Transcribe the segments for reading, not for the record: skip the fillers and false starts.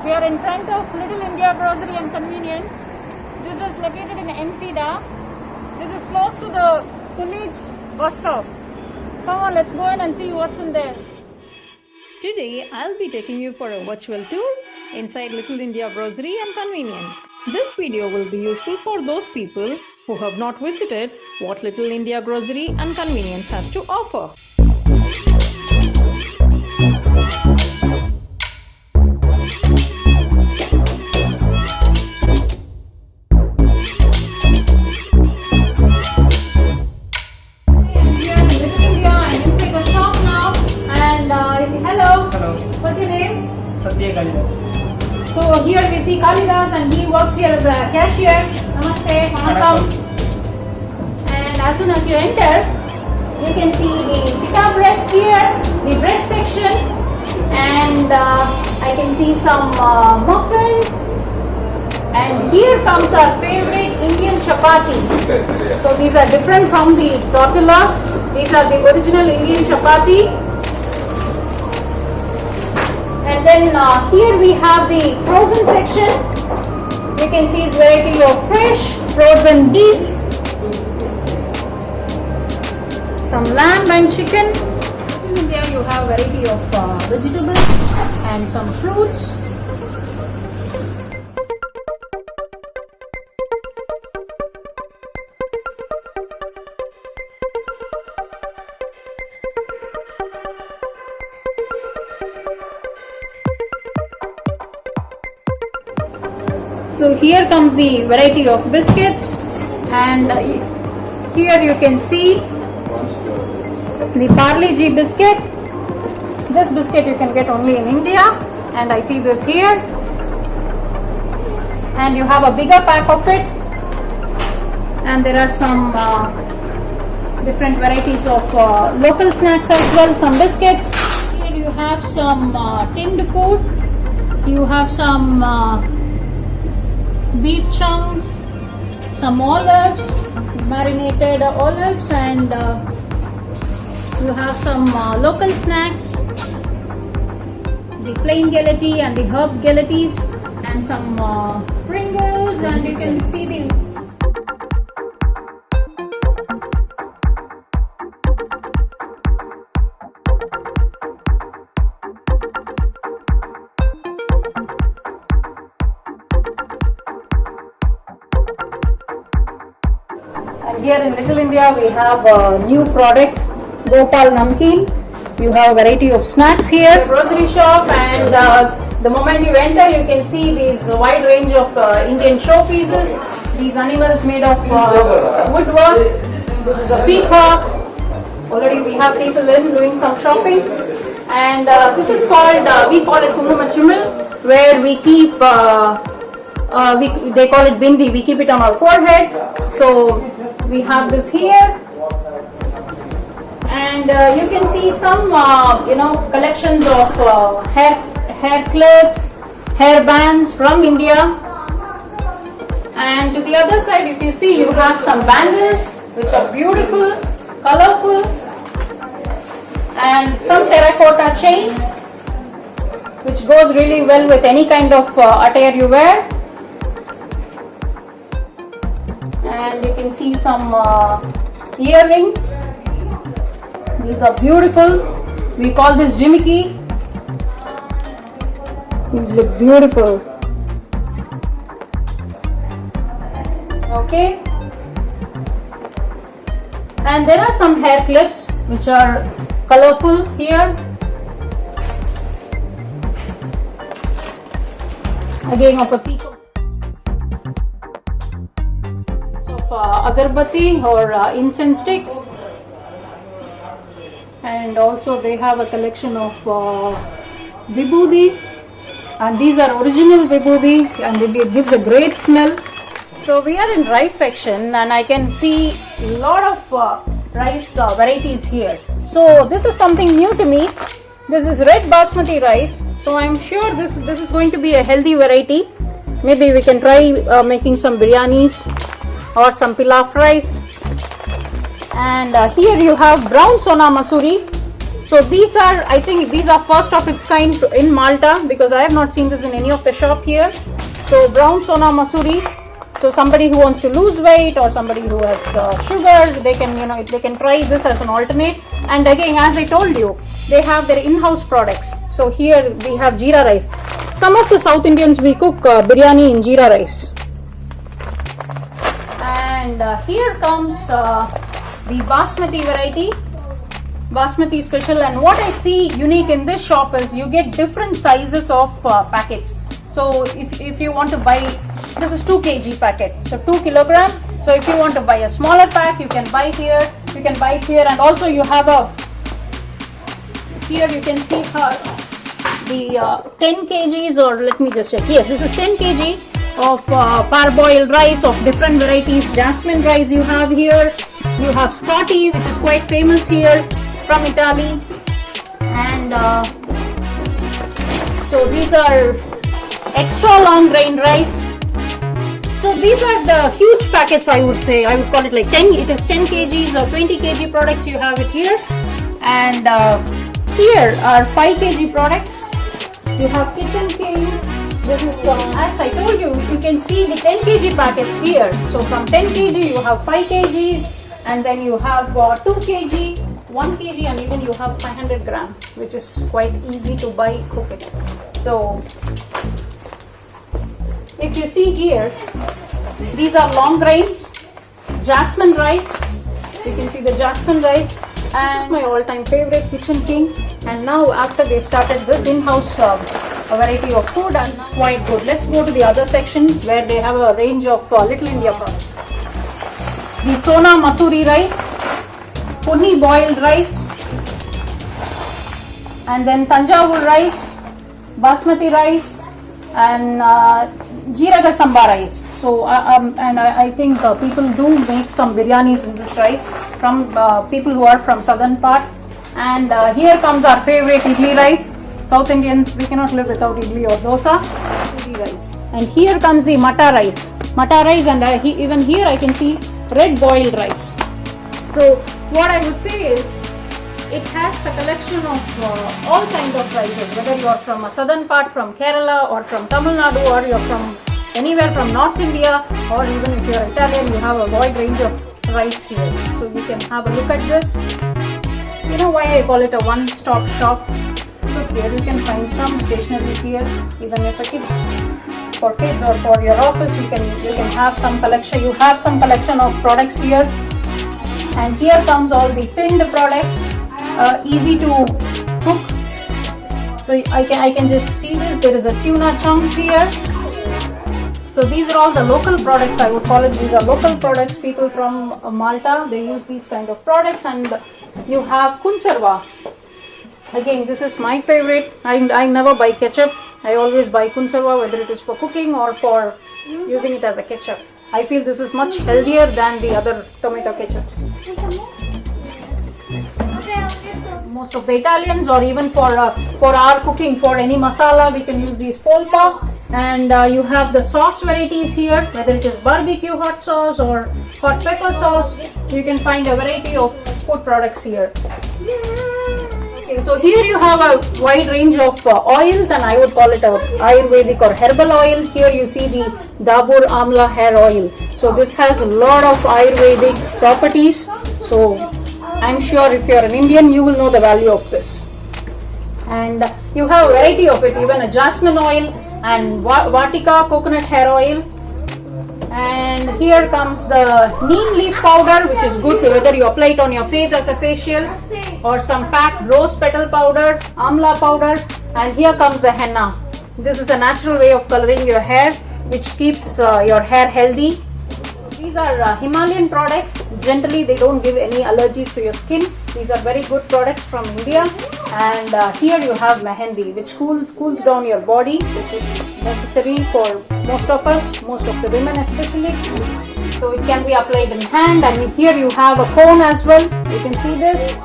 We are in front of Little India Grocery and Convenience. This is located in MCDA. This is close to the College bus stop. Come on, let's go in and see what's in there. Today, I'll be taking you for a virtual tour inside Little India Grocery and Convenience. This video will be useful for those people who have not visited what Little India Grocery and Convenience has to offer. So here we see Kalidas and he works here as a cashier. Namaste, Vanakkam. And as soon as you enter, you can see the pita breads here, the bread section, and I can see some muffins. And here comes our favorite Indian chapati. So these are different from the tortillas. These are the original Indian chapati. And then here we have the frozen section. You can see its variety of fresh, frozen beef, some lamb and chicken. There you have variety of vegetables and some fruits. So here comes the variety of biscuits, and here you can see the Parle G biscuit. This biscuit you can get only in India, and I see this here. And you have a bigger pack of it, and there are some different varieties of local snacks as well, some biscuits. Here you have some tinned food. You have some beef chunks, some olives, marinated olives, and you have some local snacks, the plain galati and the herb galatis, and some Pringles, and you can see the here in Little India we have a new product, Gopal Namkeen. You have a variety of snacks here. Grocery shop, and the moment you enter you can see this wide range of Indian showpieces. These animals made of woodwork. This is a peacock. Already we have people in doing some shopping. And this is called, we call it Kumumachumil, where we keep, they call it bindi, we keep it on our forehead. So we have this here, and you can see some collections of hair clips, hair bands from India. And to the other side, if you see, you have some bangles which are beautiful, colorful, and some terracotta chains which goes really well with any kind of attire you wear. And you can see some earrings. These are beautiful. We call this jimiki. These look beautiful. Okay. And there are some hair clips which are colorful here. Again of a peacock. Agarbatti or incense sticks, and also they have a collection of vibhuti, and these are original vibhuti, and it gives a great smell. So we are in rice section, and I can see a lot of rice varieties here. So this is something new to me. This is red basmati rice, so I'm sure this is going to be a healthy variety. Maybe we can try making some biryanis or some pilaf rice. And here you have brown sona masuri. So these are, I think these are first of its kind in Malta, because I have not seen this in any of the shop here. So brown Sona Masuri. So somebody who wants to lose weight or somebody who has sugar, they can, they can try this as an alternate. And again, as I told you, they have their in-house products. So here we have jeera rice. Some of the South Indians, we cook biryani in jeera rice. And here comes the basmati variety. Basmati special, and what I see unique in this shop is you get different sizes of packets. So if you want to buy, this is 2 kg packet, so 2 kilogram. So if you want to buy a smaller pack, you can buy here, and also you have here you can see the 10 kgs, or let me just check. Yes, this is 10 kg of parboiled rice of different varieties. Jasmine rice you have here. You have Scotti, which is quite famous here from Italy, and so these are extra long grain rice. So these are the huge packets, I would say. I would call it like 10. It is 10 kgs or 20 kg products. You have it here, and here are 5 kg products. You have Kitchen King. This is as I told you, you can see the 10 kg packets here. So from 10 kg you have 5 kgs, and then you have 2 kg. 1 kg, and even you have 500 grams, which is quite easy to buy, cook it. So if you see here, these are long grains, jasmine rice. You can see the jasmine rice, and it's my all-time favorite, Kitchen King. And now after they started this in-house a variety of food, and it's quite good. Let's go to the other section where they have a range of Little India products. The Sona Masuri rice, Puni boiled rice, and then Tanjavur rice, Basmati rice, and Jeeraga Samba rice. So and I think people do make some biryanis in this rice from people who are from southern part. And here comes our favorite idli rice. South Indians, we cannot live without idli or dosa. Idli rice. And here comes the mata rice. Mata rice, and even here I can see red boiled rice. So what I would say is, it has a collection of all kinds of rices, whether you are from a southern part, from Kerala, or from Tamil Nadu, or you are from anywhere from North India, or even if you are Italian, you have a wide range of rice here. So you can have a look at this. You know why I call it a one-stop shop? So here you can find some stationeries here, even if for kids or for your office, you can have some collection. You have some collection of products here. And here comes all the tinned products, easy to cook. So I can just see this. There is a tuna chunks here. So these are all the local products, I would call it. These are local products. People from Malta, they use these kind of products. And you have Conserva. Again, this is my favorite. I never buy ketchup. I always buy Conserva, whether it is for cooking or for using it as a ketchup. I feel this is much healthier than the other tomato ketchups. Most of the Italians, or even for our cooking, for any masala, we can use these polpa. And you have the sauce varieties here, whether it is barbecue hot sauce or hot pepper sauce. You can find a variety of food products here. Okay, so here you have a wide range of oils, and I would call it a Ayurvedic or herbal oil. Here you see the Dabur Amla hair oil. So this has a lot of Ayurvedic properties. So I'm sure if you're an Indian, you will know the value of this. And you have a variety of it, even a jasmine oil and Vatika coconut hair oil. And here comes the neem leaf powder, which is good whether you apply it on your face as a facial, or some packed rose petal powder, amla powder. And here comes the henna. This is a natural way of coloring your hair, which keeps your hair healthy. These are Himalayan products. Generally, they don't give any allergies to your skin. These are very good products from India. And here you have mehendi, which cools down your body, which is necessary for most of us, most of the women especially. So it can be applied in hand, and here you have a cone as well. You can see this.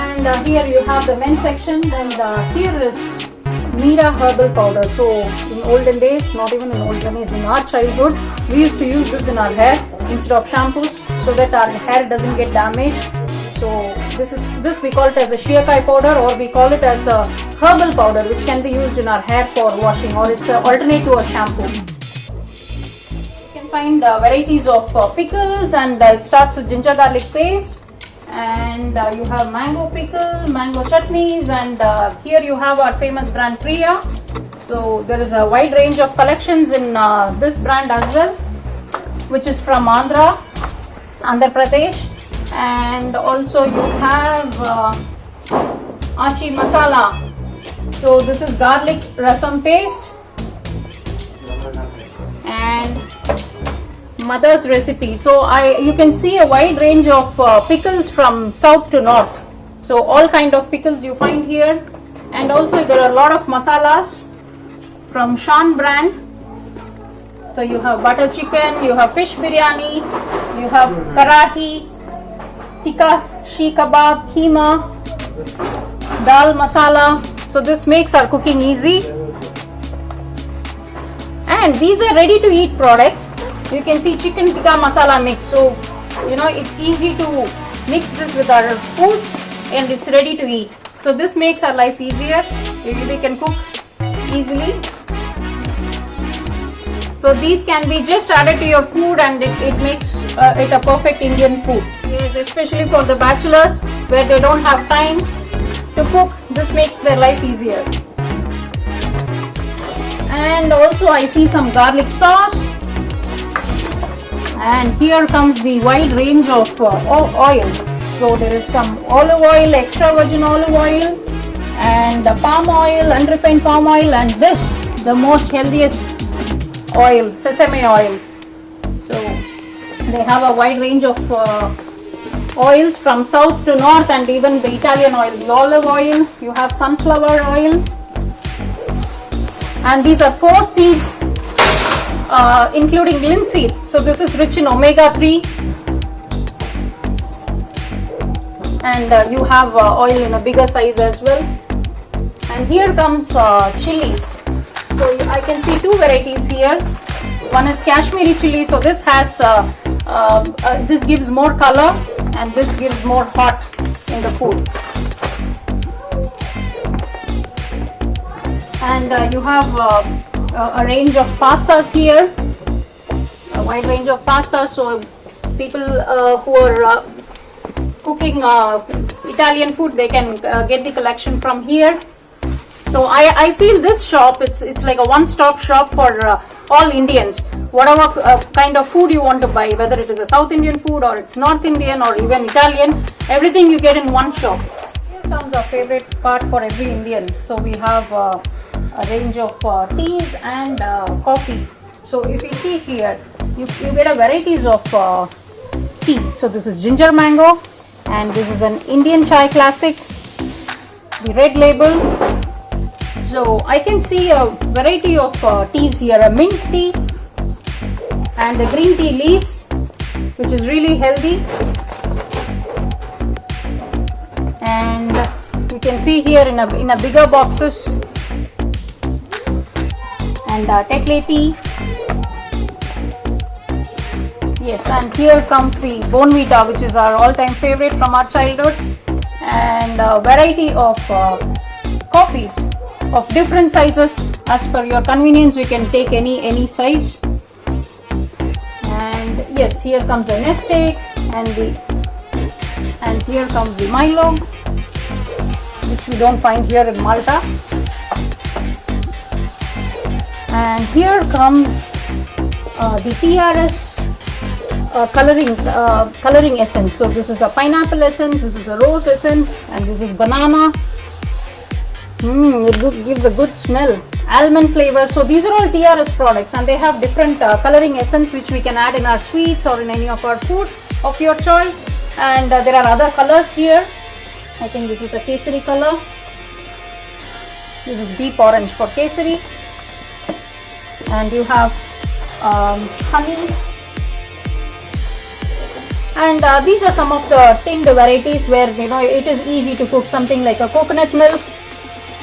And here you have the men's section, and here is Meera herbal powder. So in olden days, not even in olden days, in our childhood, we used to use this in our hair instead of shampoos, so that our hair doesn't get damaged. So this we call it as a shiekai powder, or we call it as a herbal powder, which can be used in our hair for washing, or it's an alternate to a shampoo. You can find varieties of pickles, and it starts with ginger garlic paste, and you have mango pickle, mango chutneys, and here you have our famous brand Priya. So there is a wide range of collections in this brand as well, which is from Andhra Pradesh. And also you have Achi Masala. So this is garlic rasam paste and mother's recipe. So you can see a wide range of pickles from south to north. So all kind of pickles you find here, and also there are a lot of masalas from Shan brand. So you have butter chicken, you have fish biryani, you have karahi, tikka, shi kebab, keema, dal masala. So this makes our cooking easy. And these are ready to eat products. You can see chicken tikka masala mix. So it's easy to mix this with our food, and it's ready to eat. So this makes our life easier. We can cook easily. So these can be just added to your food, and it makes it a perfect Indian food. Yes, especially for the bachelors where they don't have time to cook, this makes their life easier. And also I see some garlic sauce, and here comes the wide range of oil. So there is some olive oil, extra virgin olive oil, and palm oil, unrefined palm oil, and this, the most healthiest oil, sesame oil. So they have a wide range of oils from south to north, and even the Italian oil, the olive oil, you have sunflower oil, and these are 4 seeds including linseed. So this is rich in omega-3, and you have oil in a bigger size as well. And here comes chilies. So I can see 2 varieties here. One is Kashmiri chili. So this has this gives more color, and this gives more hot in the food. And you have a range of pastas here, a wide range of pastas. So people who are cooking Italian food, they can get the collection from here. So I feel this shop, it's like a one-stop shop for all Indians. Whatever kind of food you want to buy, whether it is a South Indian food or it's North Indian or even Italian, everything you get in one shop. Here comes our favorite part for every Indian. So we have a range of teas and coffee. So if you see here, you get a varieties of tea. So this is ginger mango, and this is an Indian chai classic, the red label. So I can see a variety of teas here, a mint tea and the green tea leaves, which is really healthy. And you can see here in a bigger boxes, and Tetley tea. Yes, and here comes the Bonvita, which is our all-time favorite from our childhood, and a variety of coffees of different sizes. As per your convenience, you can take any size. And yes, here comes the Nestle, and here comes the Milo, which we don't find here in Malta. And here comes the TRS coloring essence. So this is a pineapple essence, this is a rose essence, and this is banana. It gives a good smell. Almond flavor. So these are all TRS products, and they have different coloring essence which we can add in our sweets or in any of our food of your choice. And there are other colors here. I think this is a kesari color. This is deep orange for kesari. And you have honey. And these are some of the tinned varieties where it is easy to cook. Something like a coconut milk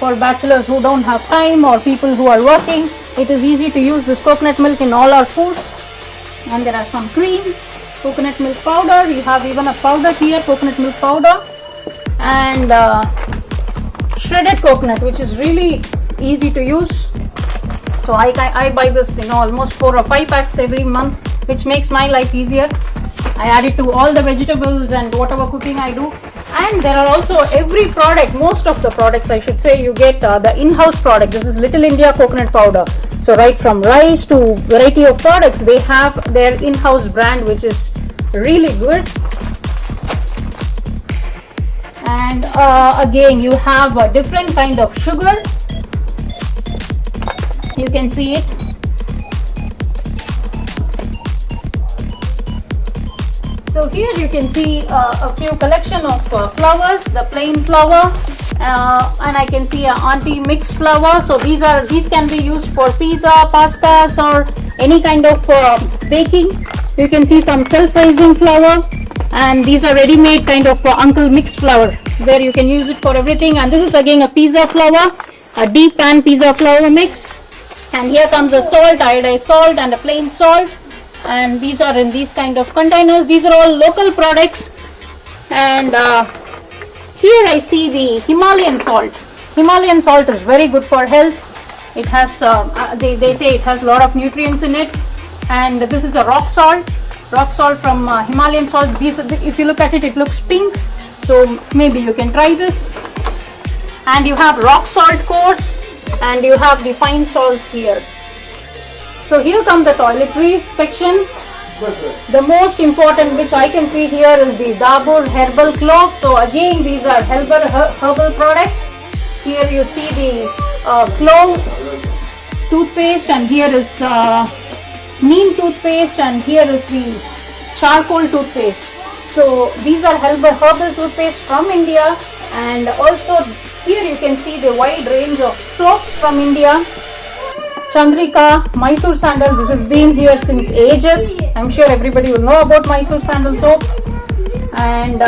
for bachelors who don't have time, or people who are working. It is easy to use this coconut milk in all our food. And there are some creams. coconut milk powder. You have even a powder here, coconut milk powder, and shredded coconut, which is really easy to use. So I buy this, almost 4 or 5 packs every month, which makes my life easier. I add it to all the vegetables and whatever cooking I do. And there are also every product, most of the products I should say, you get the in-house product. This is Little India coconut powder. So right from rice to variety of products, they have their in-house brand, which is really good. And again, you have a different kind of sugar. You can see it. So here you can see a few collection of flowers, the plain flour, and I can see a auntie mixed flour. So these can be used for pizza, pastas, or any kind of baking. You can see some self-raising flour, and these are ready-made kind of uncle mixed flour, where you can use it for everything. And this is again a pizza flour, a deep pan pizza flour mix. And here comes a salt, iodized salt, and a plain salt. And these are in these kind of containers. These are all local products. And here I see the Himalayan salt. Himalayan salt is very good for health. It has they say it has a lot of nutrients in it. And this is a rock salt from Himalayan salt. These, if you look at it, it looks pink, so maybe you can try this. And you have rock salt coarse, and you have the fine salts here. So here come the toiletries section. The most important which I can see here is the Dabur herbal clove. So again, these are herbal products. Here you see the clove toothpaste, and here is neem toothpaste, and here is the charcoal toothpaste. So these are herbal toothpaste from India. And also here you can see the wide range of soaps from India. Chandrika, Mysore sandal, this has been here since ages. I'm sure everybody will know about Mysore sandal soap. And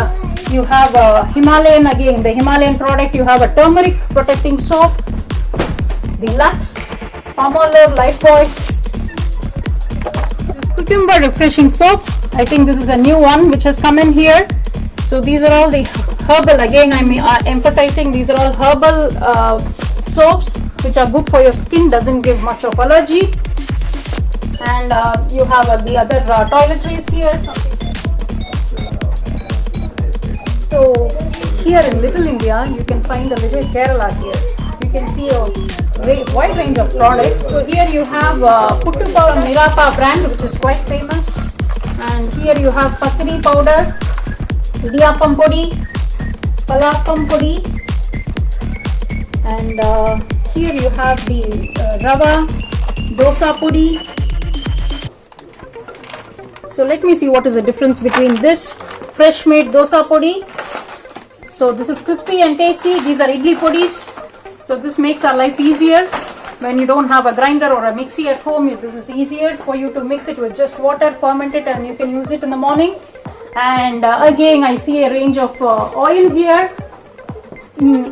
you have Himalayan, again the Himalayan product. You have a turmeric protecting soap, the Lux, Palmolive, Lifebuoy, this cucumber refreshing soap. I think this is a new one which has come in here. So these are all the herbal, again I'm emphasizing, these are all herbal soaps which are good for your skin, doesn't give much of allergy. And you have the other toiletries here. So here in Little India, you can find a little Kerala here. You can see a wide range of products. So here you have Puttupa Mirapa brand, which is quite famous. And here you have Patri powder, Idiyappam podi, Palakkam podi, and here you have the Rava dosa podi. So let me see what is the difference between this fresh made dosa podi. So this is crispy and tasty. These are idli podis. So this makes our life easier. When you don't have a grinder or a mixie at home, this is easier for you to mix it with just water, ferment it, and you can use it in the morning. And again, I see a range of oil here.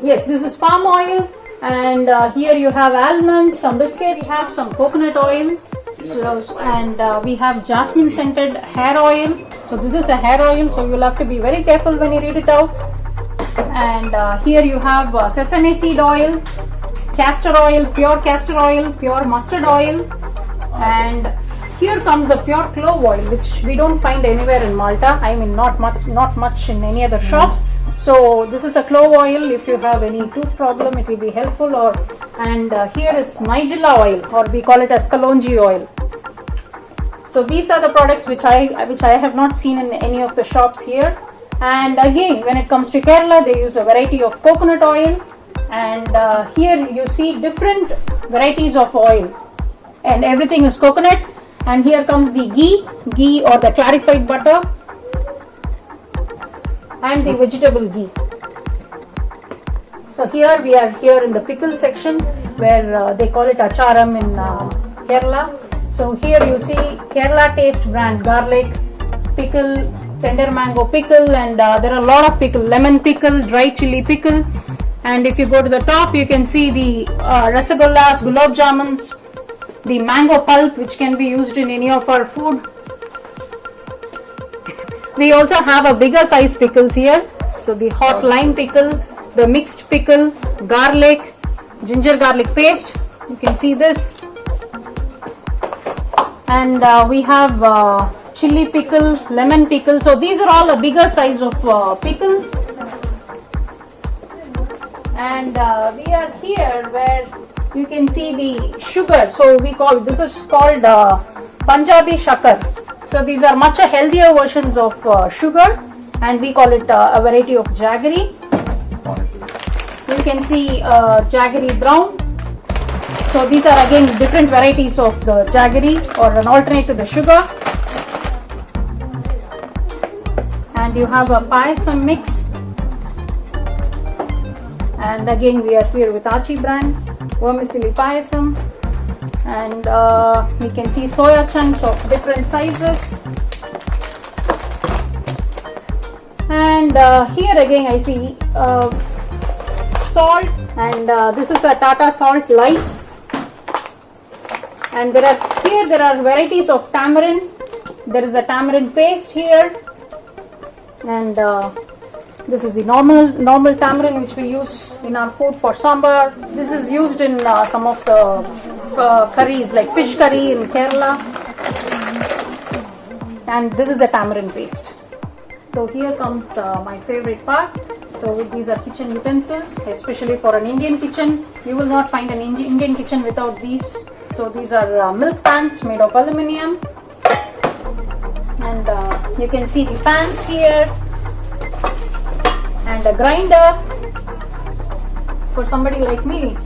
Yes, this is palm oil. And here you have almonds, some biscuits, we have some coconut oil. So, and we have jasmine scented hair oil. So this is a hair oil, so you'll have to be very careful when you read it out. And here you have sesame seed oil, castor oil, pure mustard oil, and here comes the pure clove oil, which we don't find anywhere in Malta. I mean, not much in any other shops. So this is a clove oil. If you have any tooth problem, it will be helpful. And here is Nigella oil, or we call it as Kalonji oil. So these are the products which I have not seen in any of the shops here. And again, when it comes to Kerala, they use a variety of coconut oil. And here you see different varieties of oil, and everything is coconut. And here comes the ghee or the clarified butter, and the vegetable ghee. So here we are here in the pickle section, where they call it acharam in Kerala. So here you see Kerala Taste brand garlic pickle, tender mango pickle, and there are a lot of pickle, lemon pickle, dry chili pickle. And if you go to the top, you can see the rasagullas, gulab jamuns, the mango pulp, which can be used in any of our food. We also have a bigger size pickles here. So the hot lime pickle, the mixed pickle, garlic, ginger garlic paste. You can see this. And we have chili pickle, lemon pickle. So these are all a bigger size of pickles. And we are here where you can see the sugar. So this is called Punjabi Shakar. So these are much healthier versions of sugar, and we call it a variety of jaggery. You can see jaggery brown. So these are again different varieties of the jaggery, or an alternate to the sugar. And you have a payasam mix. And again we are here with Achi brand, vermicelli payasam. And we can see soya chunks of different sizes. And here again I see salt, and this is a Tata Salt Light. And there are varieties of tamarind. There is a tamarind paste here, and this is the normal tamarind which we use in our food for sambar. This is used in some of the curries like fish curry in Kerala. And this is a tamarind paste. So here comes my favorite part. So these are kitchen utensils, especially for an Indian kitchen. You will not find an Indian kitchen without these. So these are milk pans made of aluminium. And you can see the pans here. And a grinder. For somebody like me,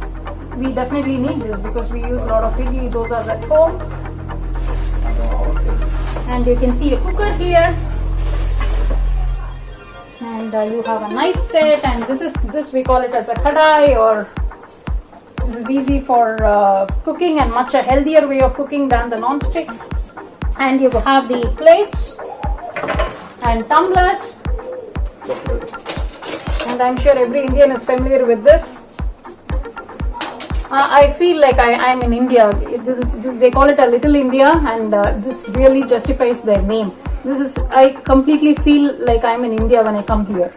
we definitely need this because we use a lot of idli dosas at home. And you can see a cooker here. And you have a knife set, and this we call it as a kadai, or this is easy for cooking and much a healthier way of cooking than the non-stick. And you have the plates and tumblers. And I'm sure every Indian is familiar with this. I feel like I'm in India. They call it a little India, and this really justifies their name. I completely feel like I'm in India when I come here.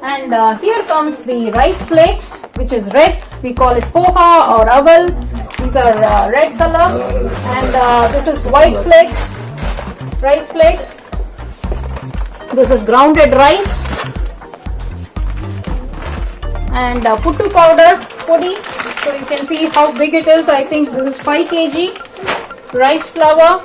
And here comes the rice flakes, which is red. We call it poha or aval. These are red color. And this is white flakes, rice flakes. This is grounded rice. And puttu powder, podi. So you can see how big it is. I think this is 5 kg. Rice flour.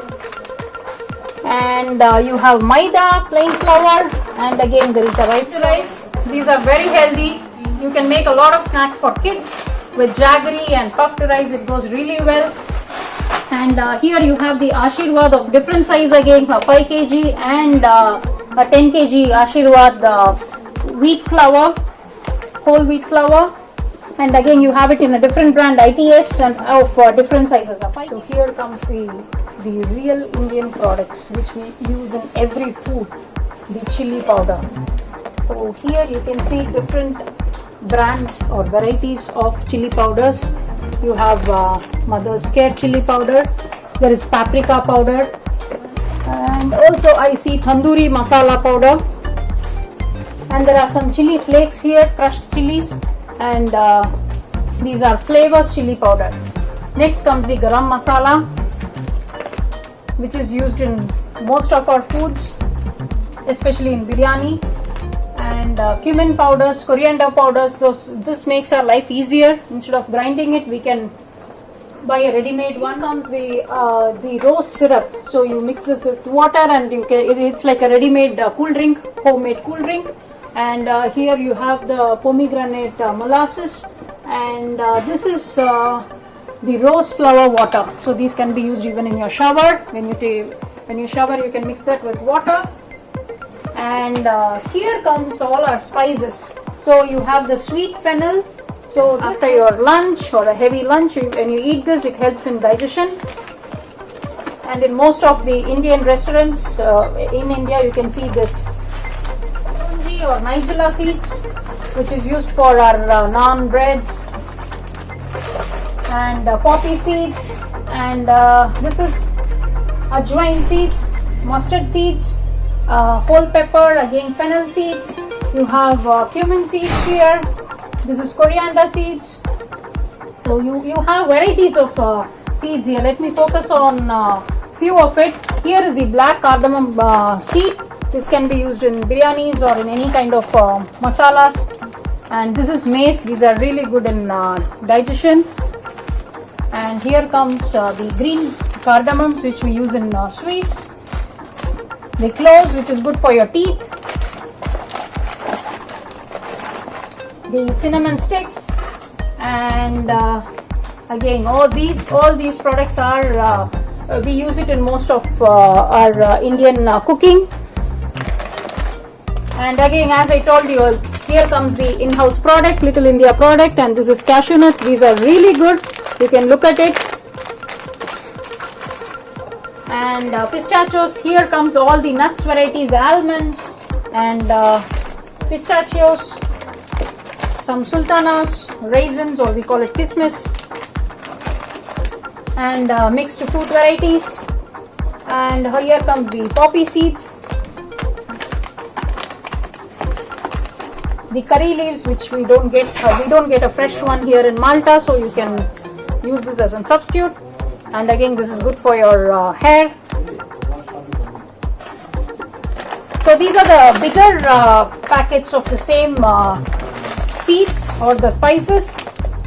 And you have maida, plain flour. And again there is a rice. These are very healthy. You can make a lot of snack for kids with jaggery and puffed rice. It goes really well. And here you have the Ashirwad of different size again, 5 kg and a 10 kg Ashirwad wheat flour, whole wheat flour. And again you have it in a different brand, ITS, and of different sizes. So here comes the real Indian products which we use in every food, the chili powder. So here you can see different brands or varieties of chili powders. You have Mother's Care chili powder, there is paprika powder, and also I see tandoori masala powder, and there are some chili flakes here, crushed chilies, and these are flavors chili powder. Next comes the garam masala, which is used in most of our foods, especially in biryani. And cumin powders, coriander powders, this makes our life easier. Instead of grinding it, we can buy a ready-made one. Comes the rose syrup. So you mix this with water, and it's like a ready-made cool drink, homemade cool drink. And here you have the pomegranate molasses, and this is the rose flower water. So these can be used even in your shower. When you shower, you can mix that with water. And here comes all our spices. So you have the sweet fennel. So after your lunch or a heavy lunch, when you eat this, it helps in digestion. And in most of the Indian restaurants in India, you can see this or nigella seeds, which is used for our naan breads, and poppy seeds, and this is ajwain seeds, mustard seeds, whole pepper, again fennel seeds. You have cumin seeds here. This is coriander seeds. So you have varieties of seeds here. Let me focus on few of it. Here is the black cardamom seed. This can be used in biryanis or in any kind of masalas. And this is maize. These are really good in digestion. And here comes the green cardamoms, which we use in sweets. The cloves, which is good for your teeth. The cinnamon sticks, and again all these products are we use it in most of our Indian cooking. And again, as I told you, here comes the in-house product, Little India product, and this is cashew nuts. These are really good. You can look at it. And pistachios, here comes all the nuts varieties, almonds and pistachios, some sultanas, raisins, or we call it kismis, and mixed fruit varieties. And here comes the poppy seeds, the curry leaves, which we don't get a fresh one here in Malta, so you can use this as a substitute. And again, this is good for your hair. So these are the bigger packets of the same seeds or the spices.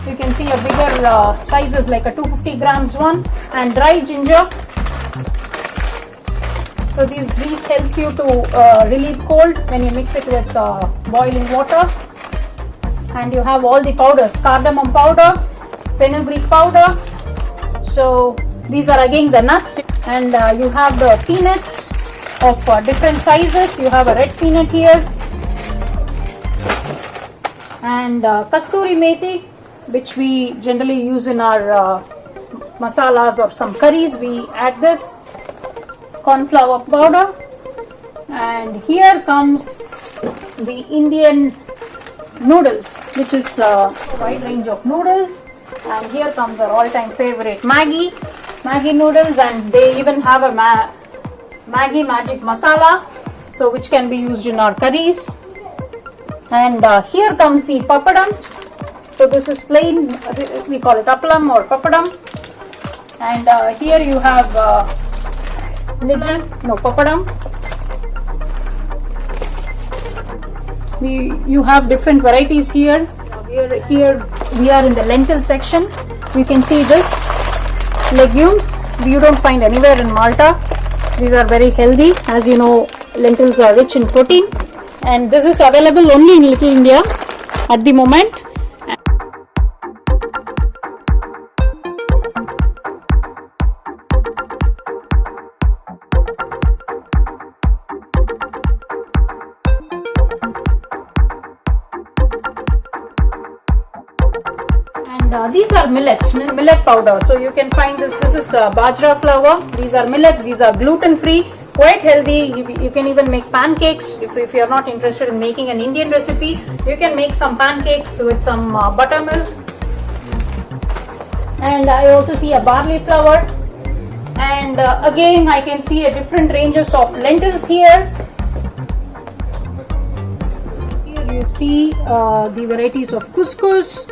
You can see a bigger sizes, like a 250 grams one, and dry ginger. So this helps you to relieve cold when you mix it with boiling water. And you have all the powders: cardamom powder, fenugreek powder. So these are again the nuts, and you have the peanuts of different sizes. You have a red peanut here, and kasturi methi, which we generally use in our masalas or some curries. We add this. Corn flour powder, and here comes the Indian noodles, which is a wide range of noodles. And here comes our all-time favorite Maggi noodles, and they even have a Maggi magic masala, so which can be used in our curries. And here comes the papadums. So this is plain, we call it appalam or papadum. And here you have papadum. You have different varieties here. Here we are in the lentil section. You can see this legumes you don't find anywhere in Malta. These are very healthy. As you know, lentils are rich in protein, and this is available only in Little India at the moment. These are millets, millet powder. So you can find this. This is bajra flour. These are millets. These are gluten free, quite healthy. You can even make pancakes. If you are not interested in making an Indian recipe, you can make some pancakes with some buttermilk. And I also see a barley flour. And again, I can see a different ranges of lentils here. Here you see the varieties of couscous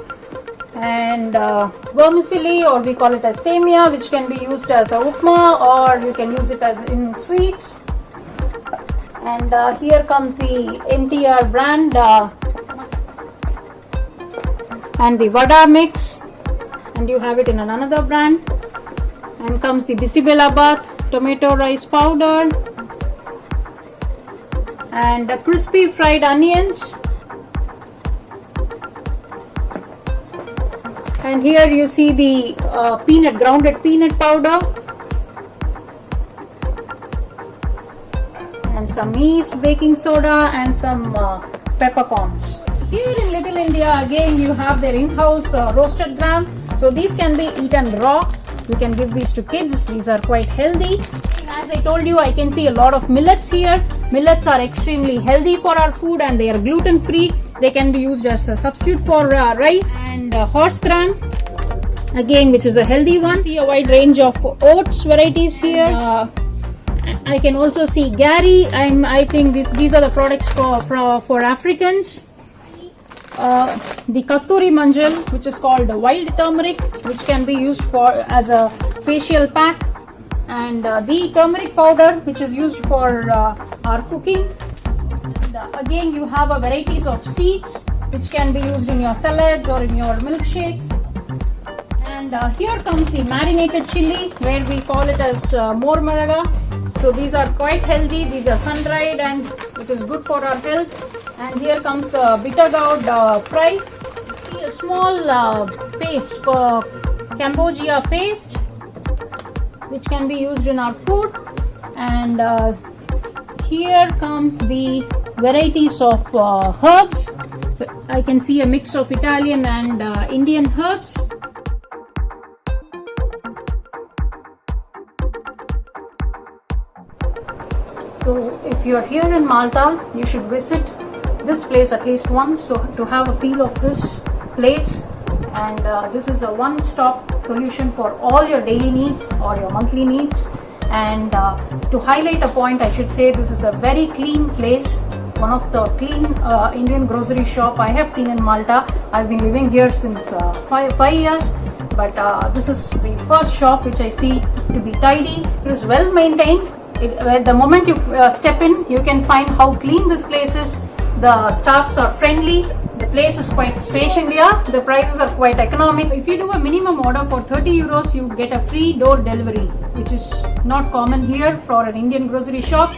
and vermicelli, or we call it as semia, which can be used as a upma, or you can use it as in sweets. And here comes the MTR brand and the vada mix, and you have it in another brand. And comes the Bisibelabath tomato rice powder and crispy fried onions. And here you see the grounded peanut powder, and some yeast, baking soda, and some peppercorns. Here in Little India, again you have their in-house roasted gram. So these can be eaten raw. You can give these to kids. These are quite healthy. As I told you, I can see a lot of millets here. Millets are extremely healthy for our food, and they are gluten free. They can be used as a substitute for rice. And horse gram, again, which is a healthy one. See a wide range of oats varieties here, I can also see Gary. I think these are the products for Africans. The Kasturi Manjal, which is called wild turmeric, which can be used as a facial pack, and the turmeric powder, which is used for our cooking. And, again, you have a varieties of seeds, which can be used in your salads or in your milkshakes. And here comes the marinated chili, where we call it as Mormaraga. So these are quite healthy. These are sun dried and it is good for our health. And here comes the bitter gourd fry. See a small paste, Cambodia paste, which can be used in our food. And here comes the varieties of herbs. I can see a mix of Italian and Indian herbs. So if you are here in Malta, you should visit this place at least once to have a feel of this place. And this is a one-stop solution for all your daily needs or your monthly needs. And to highlight a point, I should say this is a very clean place. One of the clean Indian grocery shop I have seen in Malta. I've been living here since 5 years. But this is the first shop which I see to be tidy. This is well maintained. The moment you step in, you can find how clean this place is. The staffs are friendly. The place is quite spacious. In India, the prices are quite economic. If you do a minimum order for 30 euros, you get a free door delivery, which is not common here for an Indian grocery shop.